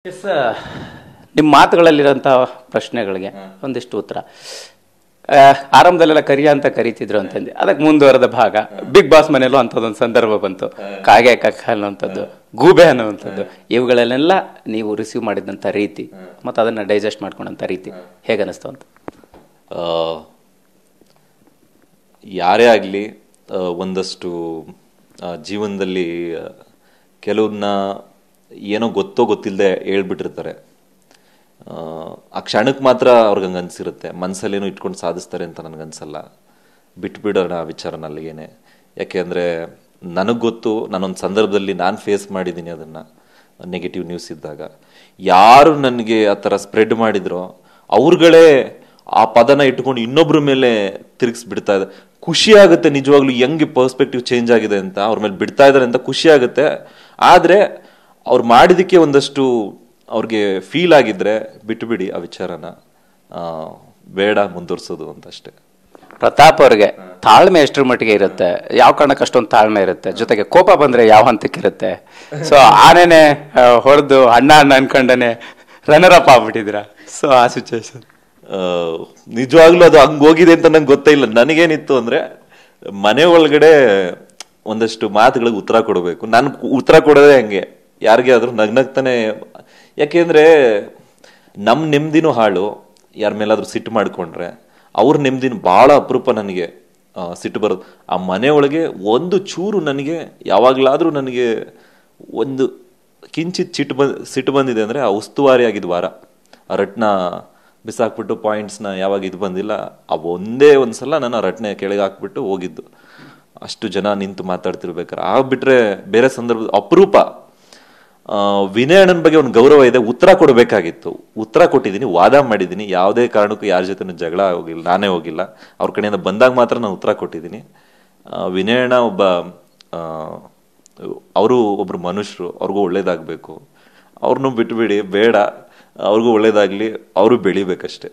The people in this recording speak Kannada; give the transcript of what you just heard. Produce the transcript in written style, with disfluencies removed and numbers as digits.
ಎಸ್, ನಿಮ್ಮ ಮಾತುಗಳಲ್ಲಿರೋಂಥ ಪ್ರಶ್ನೆಗಳಿಗೆ ಒಂದಿಷ್ಟು ಉತ್ತರ. ಆರಂಭದಲ್ಲೆಲ್ಲ ಕರಿಯ ಅಂತ ಕರಿತಿದ್ರು ಅಂತಂದು, ಅದಕ್ಕೆ ಮುಂದುವರೆದ ಭಾಗ ಬಿಗ್ ಬಾಸ್ ಮನೆಯಲ್ಲೂ ಅಂಥದ್ದೊಂದು ಸಂದರ್ಭ ಬಂತು. ಕಾಗೆ ಕಕ್ಕ ಅನ್ನುವಂಥದ್ದು, ಗೂಬೆ ಅನ್ನುವಂಥದ್ದು, ಇವುಗಳನ್ನೆಲ್ಲ ನೀವು ರಿಸೀವ್ ಮಾಡಿದಂಥ ರೀತಿ ಮತ್ತು ಅದನ್ನು ಡೈಜೆಸ್ಟ್ ಮಾಡ್ಕೊಂಡಂಥ ರೀತಿ ಹೇಗೆ ಅನ್ನಿಸ್ತು ಅಂತ? ಯಾರೇ ಆಗಲಿ ಒಂದಷ್ಟು ಜೀವನದಲ್ಲಿ ಕೆಲವನ್ನ ಏನೋ ಗೊತ್ತೋ ಗೊತ್ತಿಲ್ಲದೆ ಹೇಳ್ಬಿಟ್ಟಿರ್ತಾರೆ. ಆ ಕ್ಷಣಕ್ಕೆ ಮಾತ್ರ ಅವ್ರಿಗೆ ಹಂಗೆ ಅನ್ಸಿರುತ್ತೆ, ಮನಸ್ಸಲ್ಲೇನೋ ಇಟ್ಕೊಂಡು ಸಾಧಿಸ್ತಾರೆ ಅಂತ ನನಗನ್ಸಲ್ಲ. ಬಿಟ್ಬಿಡೋಣ ಆ ವಿಚಾರನ ಅಲ್ಲಿಗೇನೆ. ಯಾಕೆಂದರೆ ನನಗೆ ಗೊತ್ತು, ನಾನೊಂದು ಸಂದರ್ಭದಲ್ಲಿ ನಾನು ಫೇಸ್ ಮಾಡಿದ್ದೀನಿ ಅದನ್ನು. ನೆಗೆಟಿವ್ ನ್ಯೂಸ್ ಇದ್ದಾಗ ಯಾರು ನನಗೆ ಆ ಥರ ಸ್ಪ್ರೆಡ್ ಮಾಡಿದ್ರೋ ಅವ್ರುಗಳೇ ಆ ಪದನ ಇಟ್ಕೊಂಡು ಇನ್ನೊಬ್ರ ಮೇಲೆ ತಿರುಗಿಸ್ಬಿಡ್ತಾ ಇದೆ. ಖುಷಿ ಆಗುತ್ತೆ ನಿಜವಾಗ್ಲೂ, ಹೆಂಗೆ ಪರ್ಸ್ಪೆಕ್ಟಿವ್ ಚೇಂಜ್ ಆಗಿದೆ ಅಂತ, ಅವ್ರ ಮೇಲೆ ಬಿಡ್ತಾ ಇದ್ದಾರೆ ಅಂತ ಖುಷಿ ಆಗುತ್ತೆ. ಆದರೆ ಅವ್ರು ಮಾಡಿದಕ್ಕೆ ಒಂದಷ್ಟು ಅವ್ರಿಗೆ ಫೀಲ್ ಆಗಿದ್ರೆ ಬಿಟ್ಟುಬಿಡಿ ಆ ವಿಚಾರನ, ಬೇಡ ಮುಂದುವರ್ಸೋದು ಅಂತ ಅಷ್ಟೇ. ಪ್ರತಾಪ್ ಅವ್ರಿಗೆ ತಾಳ್ಮೆ ಎಷ್ಟರ ಮಟ್ಟಿಗೆ ಇರುತ್ತೆ? ಯಾವ ಕಾರಣಕ್ಕೆ ಅಷ್ಟೊಂದು ತಾಳ್ಮೆ ಇರುತ್ತೆ? ಜೊತೆಗೆ ಕೋಪ ಬಂದ್ರೆ ಯಾವ ಹಂತಕ್ಕಿರುತ್ತೆ? ಸೊ ಆನೇನೆ ಹೊಡೆದು ಅಣ್ಣ ಅಣ್ಣ ಅನ್ಕೊಂಡನೆ ರನ್ನರ್ ಅಪ್ ಆಗ್ಬಿಟ್ಟಿದ್ರ. ಸೊ ಆ ಸಿಚುವೇಶನ್ ನಿಜವಾಗ್ಲೂ ಅದು ಹಂಗ್ ಹೋಗಿದೆ ಅಂತ ನಂಗೆ ಗೊತ್ತೇ ಇಲ್ಲ. ನನಗೇನಿತ್ತು ಅಂದ್ರೆ, ಮನೆ ಒಳಗಡೆ ಒಂದಷ್ಟು ಮಾತುಗಳಿಗೆ ಉತ್ತರ ಕೊಡಬೇಕು. ನಾನು ಉತ್ತರ ಕೊಡೋದೇ ಹಂಗೆ, ಯಾರಿಗೆ ಆದ್ರೂ ನಗ್ನಗ್ತಾನೆ. ಯಾಕೆಂದ್ರೆ ನಮ್ ನೆಮ್ಮದಿನೂ ಹಾಳು, ಯಾರ ಮೇಲಾದ್ರೂ ಸಿಟ್ಟು ಮಾಡ್ಕೊಂಡ್ರೆ. ಅವ್ರ ನೆಮ್ಮದಿನ ಬಹಳ ಅಪರೂಪ ನನಗೆ ಸಿಟ್ಟು ಬರೋದು. ಆ ಮನೆ ಒಳಗೆ ಒಂದು ಚೂರು ನನಗೆ ಯಾವಾಗ್ಲಾದ್ರೂ ನನಗೆ ಒಂದು ಕಿಂಚಿತ್ ಸಿಟ್ಟು ಬಂದಿದೆ ಅಂದ್ರೆ ಆ ಉಸ್ತುವಾರಿ ಆಗಿದ್ ವಾರ, ಆ ರಟ್ನ ಬಿಸಾಕ್ಬಿಟ್ಟು ಪಾಯಿಂಟ್ಸ್ನ ಯಾವಾಗ ಇದು ಬಂದಿಲ್ಲ, ಒಂದೇ ಒಂದ್ಸಲ ನಾನು ಆ ರಟ್ನೆ ಕೆಳಗೆ ಹಾಕ್ಬಿಟ್ಟು ಹೋಗಿದ್ದು. ಅಷ್ಟು ಜನ ನಿಂತು ಮಾತಾಡ್ತಿರ್ಬೇಕಾರೆ. ಆಗ್ಬಿಟ್ರೆ ಬೇರೆ ಸಂದರ್ಭ ಅಪರೂಪ. ವಿನಯ್ ಅಣ್ಣನ ಬಗ್ಗೆ ಒಂದು ಗೌರವ ಇದೆ, ಉತ್ತರ ಕೊಡಬೇಕಾಗಿತ್ತು, ಉತ್ತರ ಕೊಟ್ಟಿದ್ದೀನಿ, ವಾದ ಮಾಡಿದ್ದೀನಿ. ಯಾವುದೇ ಕಾರಣಕ್ಕೂ ಯಾರ ಜೊತೆ ಜಗಳ ಹೋಗಿಲ್ಲ, ನಾನೇ ಹೋಗಿಲ್ಲ. ಅವ್ರ ಕಡೆಯಿಂದ ಬಂದಾಗ ಮಾತ್ರ ನಾನು ಉತ್ತರ ಕೊಟ್ಟಿದ್ದೀನಿ. ವಿನಯ್ ಅಣ್ಣ ಅವರು ಒಬ್ರು ಮನುಷ್ಯರು, ಅವ್ರಿಗೂ ಒಳ್ಳೇದಾಗಬೇಕು. ಅವ್ರನ್ನೂ ಬಿಟ್ಬಿಡಿ, ಬೇಡ, ಅವ್ರಿಗೂ ಒಳ್ಳೇದಾಗ್ಲಿ, ಅವರು ಬೆಳಿಬೇಕಷ್ಟೆ.